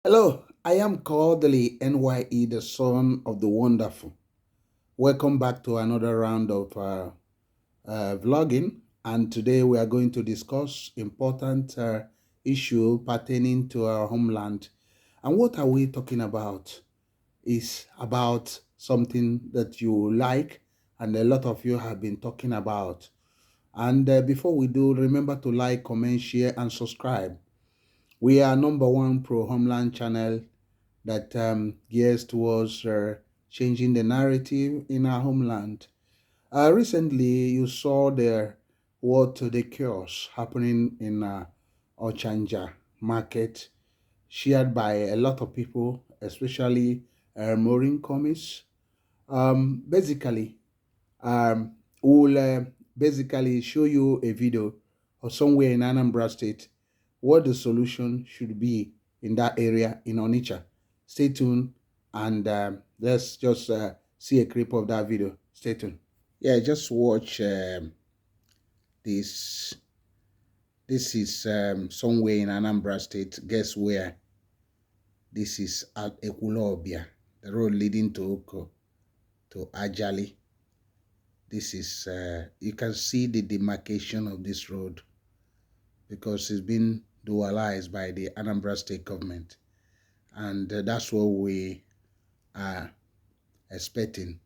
Hello, I am Kodili-nye, the son of the wonderful. Welcome back to another round of vlogging, and today we are going to discuss important issue pertaining to our homeland. And what are we talking about? Is about something that you like, and a lot of you have been talking about. And before we do, remember to like, comment, share, and subscribe. We are number one pro-homeland channel that gears towards changing the narrative in our homeland. Recently, you saw the chaos happening in Ochanja market, shared by a lot of people, especially Maureen Commis. Basically, um, we'll basically show you a video or somewhere in Anambra State what the solution should be in that area in Onitsha. Stay tuned and let's just see a clip of that video. Stay tuned. Yeah, just watch this. This is somewhere in Anambra State. Guess where? This is at Ekulobia, the road leading to Oko, to Ajali. This is, you can see the demarcation of this road because it's been dualized by the Anambra State government. And that's what we are expecting,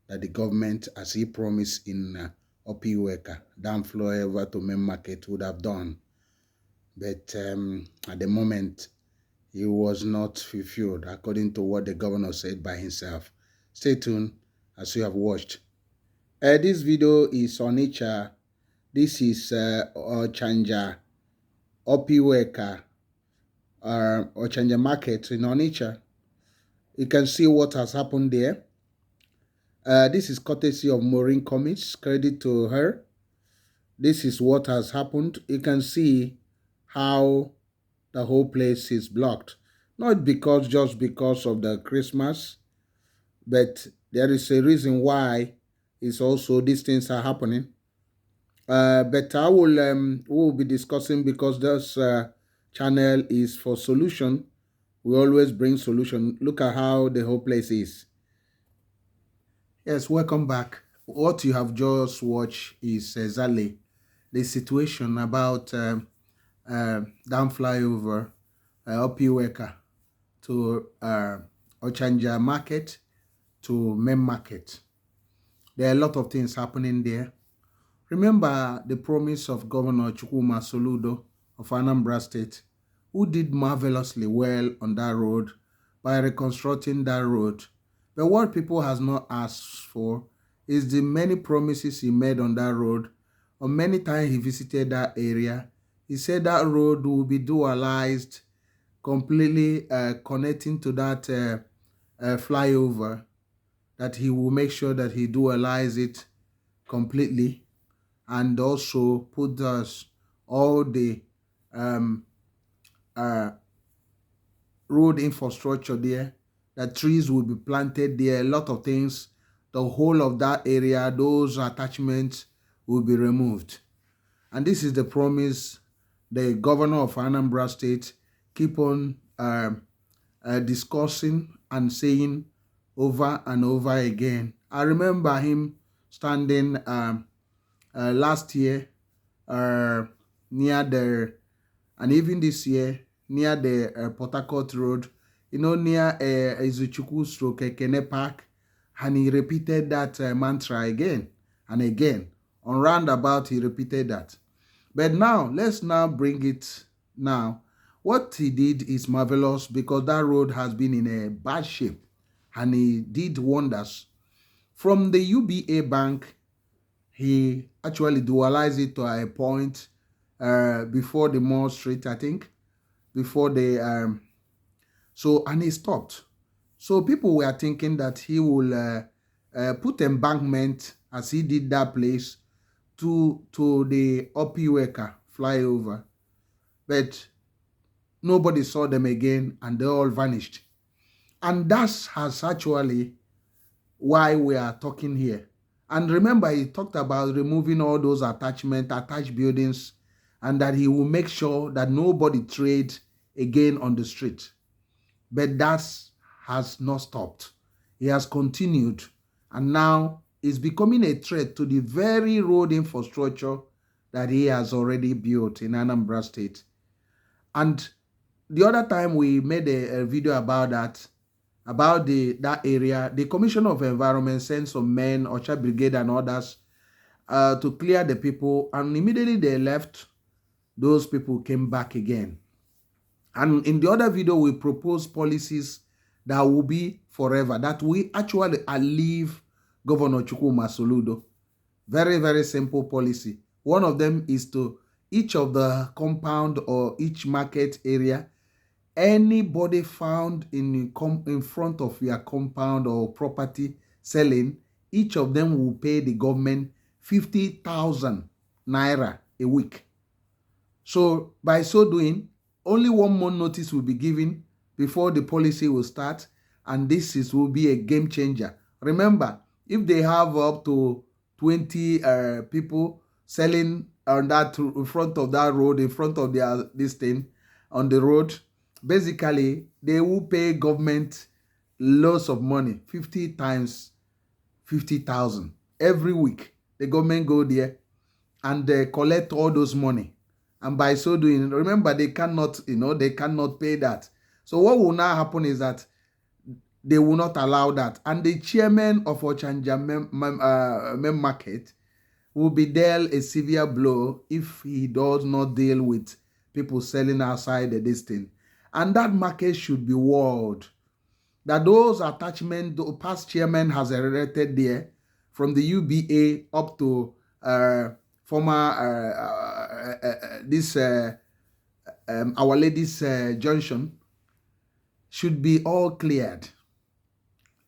that the government, as he promised in Iweka, down flow over to main market, would have done. But at the moment, it was not fulfilled according to what the governor said by himself. Stay tuned as you have watched. This video is on Onitsha. This is Ochanja, Iweka, Ochanja market in Onitsha. You can see what has happened there. This is courtesy of Maureen Commis. Credit to her. This is what has happened. You can see how the whole place is blocked. Not just because of the Christmas, but there is a reason why it's also these things are happening. But I will be discussing, because this channel is for solution. We always bring solution. Look at how the whole place is. Yes, welcome back. What you have just watched is exactly the situation about down flyover up Iweka to Ochanja market to main market. There are a lot of things happening there. Remember the promise of Governor Gov.Soludo of Anambra State, who did marvelously well on that road by reconstructing that road. But what people has not asked for is the many promises he made on that road. Or many times he visited that area, he said that road will be dualized, completely connecting to that flyover, that he will make sure that he dualize it completely, and also put us all the um, uh, road infrastructure there, that trees will be planted there, a lot of things. The whole of that area, those attachments will be removed. And this is the promise the governor of Anambra State keep on discussing and saying over and over again. I remember him standing last year near the, and even this year, near the Port Harcourt Road, near Izuchukwu stroke Ekene Park, and he repeated that mantra again and again. On roundabout, he repeated that. But now, let's now bring it now. What he did is marvelous, because that road has been in a bad shape, and he did wonders. From the UBA Bank, he actually dualized it to a point before the Mall Street, I think, before the and he stopped. So people were thinking that he will put embankment, as he did that place, to the Iweka flyover, but nobody saw them again, and they all vanished. And that has actually why we are talking here. And remember, he talked about removing all those attached buildings, and that he will make sure that nobody trade again on the street. But that has not stopped. He has continued, and now is becoming a threat to the very road infrastructure that he has already built in Anambra State. And the other time we made a video about that, about that area, the Commissioner of Environment sent some men, Ocha Brigade and others, to clear the people, and immediately they left, those people came back again. And in the other video, we proposed policies that will be forever, that we actually leave Governor Gov.Soludo. Very, very simple policy. One of them is to each of the compound or each market area, anybody found in front of your compound or property selling, each of them will pay the government 50,000 naira a week. So by so doing, only 1 month notice will be given before the policy will start, and will be a game changer. Remember, if they have up to 20 people selling on that in front of that road, in front of this thing on the road, basically they will pay government lots of money, 50 times 50,000 every week. The government go there and they collect all those money. And by so doing, remember, they cannot pay that. So what will now happen is that they will not allow that. And the chairman of Ochanja Mem Market will be dealt a severe blow if he does not deal with people selling outside this thing. And that market should be walled. That those attachments, the past chairman has erected there, from the UBA up to former Our Lady's Junction, should be all cleared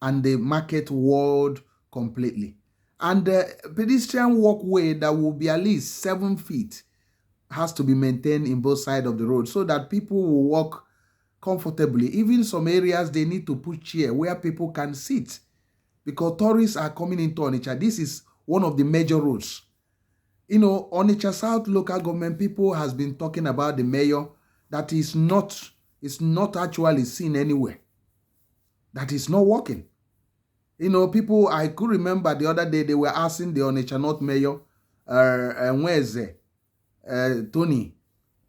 and the market walled completely. And the pedestrian walkway that will be at least 7 feet has to be maintained in both sides of the road so that people will walk comfortably. Even some areas, they need to put chairs where people can sit, because tourists are coming into Onitsha. This is one of the major roads. Onitsha South local government people has been talking about the mayor that is not actually seen anywhere, that is not working. People, I could remember the other day, they were asking the Onitsha North mayor, Tony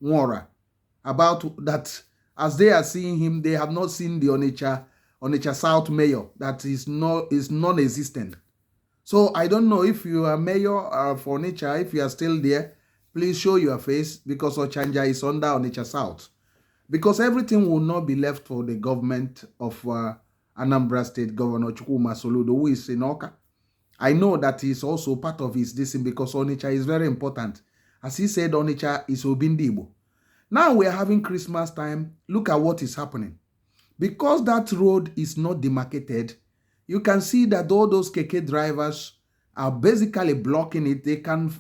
Nwora, about that. As they are seeing him, they have not seen the Onitsha South mayor, that is non-existent. So I don't know if you are mayor for Onitsha, if you are still there, please show your face, because Ochanja is under Onitsha South. Because everything will not be left for the government of Anambra State, Governor Gov.Soludo, who is in Awka. I know that is also part of his decision, because Onitsha is very important. As he said, Onitsha is Obindibo. Now we are having Christmas time. Look at what is happening. Because that road is not demarcated, you can see that all those keke drivers are basically blocking it. They can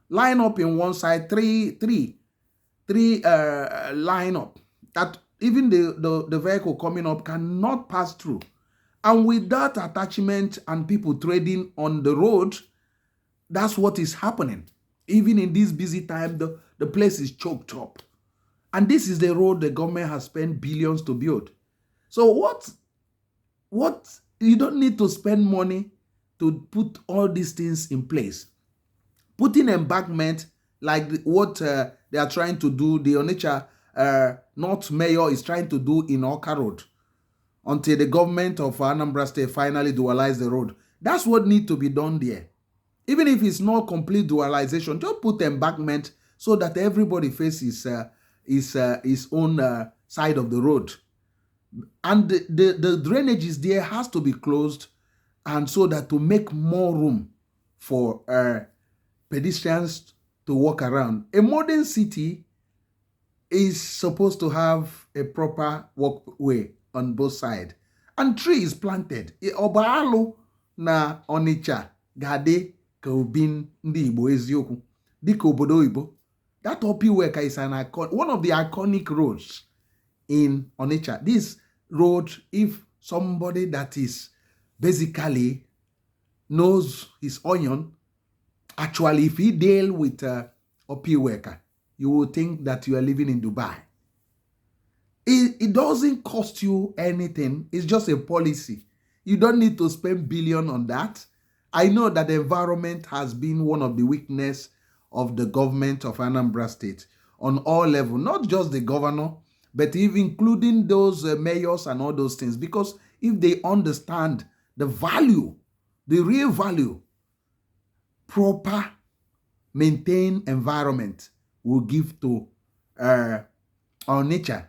line up in one side, three line up, that even the vehicle coming up cannot pass through. And with that attachment and people trading on the road, that's what is happening. Even in this busy time, the place is choked up. And this is the road the government has spent billions to build. So what you don't need to spend money to put all these things in place. Putting embankment like what they are trying to do, the Onitsha North Mayor is trying to do in Awka Road, until the government of Anambra State finally dualize the road. That's what needs to be done there. Even if it's not complete dualization, just put embankment so that everybody faces his own side of the road. And the drainages there has to be closed, and so that to make more room for pedestrians to walk around. A modern city is supposed to have a proper walkway on both sides, and tree is planted. Obaalo na Onitsha gade ka obin ndị Igbo eziokwu dịka obodo Igbo. That Iweka is one of the iconic roads in Onitsha. This road, if somebody that is basically knows his onion, actually, if he deal with Iweka, you will think that you are living in Dubai. It doesn't cost you anything. It's just a policy. You don't need to spend billion on that. I know that the environment has been one of the weakness of the government of Anambra State on all levels, not just the governor, but even including those mayors and all those things. Because if they understand the value, the real value, proper, maintained environment will give to Onitsha,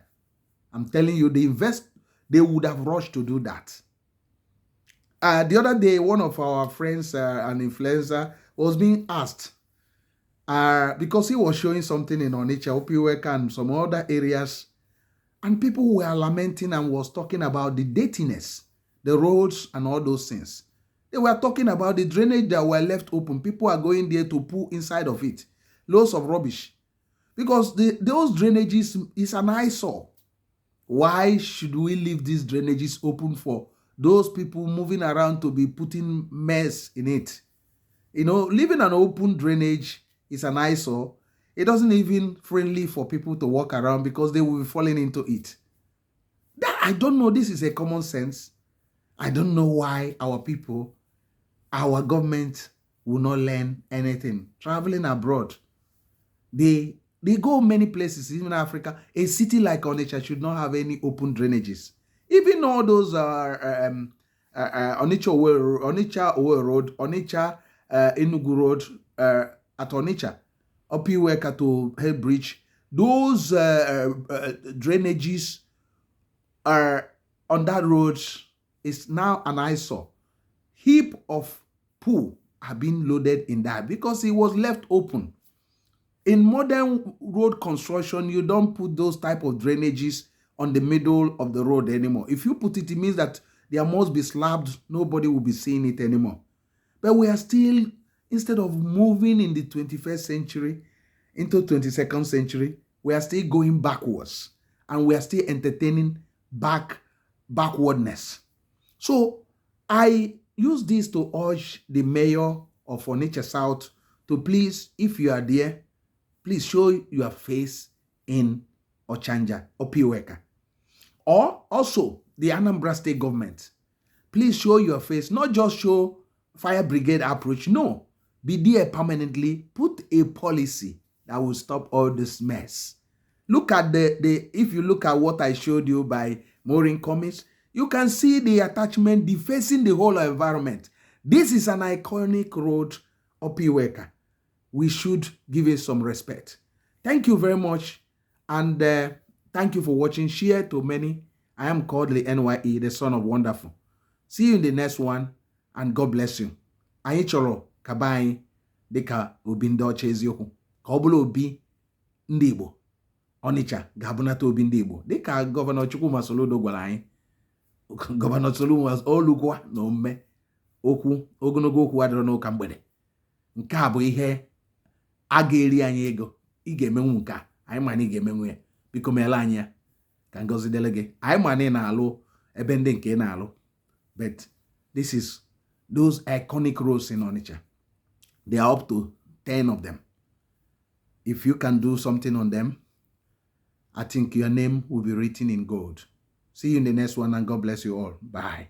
I'm telling you, they would have rushed to do that. The other day, one of our friends, an influencer, was being asked because he was showing something in Onitsha, Iweka, and some other areas, and people were lamenting and was talking about the dirtiness, the roads, and all those things. They were talking about the drainage that were left open. People are going there to pull inside of it, loads of rubbish, because those drainages is an eyesore. Why should we leave these drainages open for those people moving around to be putting mess in it? Leaving an open drainage is an eyesore. It doesn't even friendly for people to walk around because they will be falling into it. I don't know. This is a common sense. I don't know why our people, our government will not learn anything. Traveling abroad, they go many places, even Africa. A city like Onitsha should not have any open drainages. Even all those Onitsha Owe Road, Onitsha Enugu Road, at Onitsha, up Iweka to Head Bridge, those drainages are on that road is now an eyesore. Heap of poo are being loaded in that because it was left open. In modern road construction, you don't put those type of drainages on the middle of the road anymore. If you put it, it means that there must be slabs. Nobody will be seeing it anymore. But we are still, instead of moving in the 21st century into 22nd century, we are still going backwards. And we are still entertaining backwardness. So I use this to urge the mayor of Onitsha South to please, if you are there, please show your face in Ochanja or Iweka. Or also the Anambra State government. Please show your face, not just show fire brigade approach. No, be there permanently. Put a policy that will stop all this mess. Look at if you look at what I showed you by mooring comics, you can see the attachment defacing the whole environment. This is an iconic road of Iweka. We should give it some respect. Thank you very much. And thank you for watching. Share to many. I am Kodili-nye, the son of wonderful. See you in the next one. And God bless you. Anyị chọrọ kaba anyị dịka obi ndị ọcha eziokwu. Ka ọ bụla obi ndị Igbo. Onitsha ga-abụnata obi ndị Igbo. Dịka Gov.Soludo gwara anyị. Gov.Soludo was olugwa na omume. Ogologo okwu adịrọ n'ụka mgbede. Nke a bụ ihe a ga-eri anyị ego. Ị ga-emenwu nke a. Anyị ma na ị ga-emenwu ya. Biko meela anyị ya. Ka ngọzi dịrị gị. Anyị ma na ị na-alụ ebe ndị nke ị na-alụ. But this is those iconic roads in Onitsha. They are up to 10 of them. If you can do something on them, I think your name will be written in gold. See you in the next one, and God bless you all. Bye.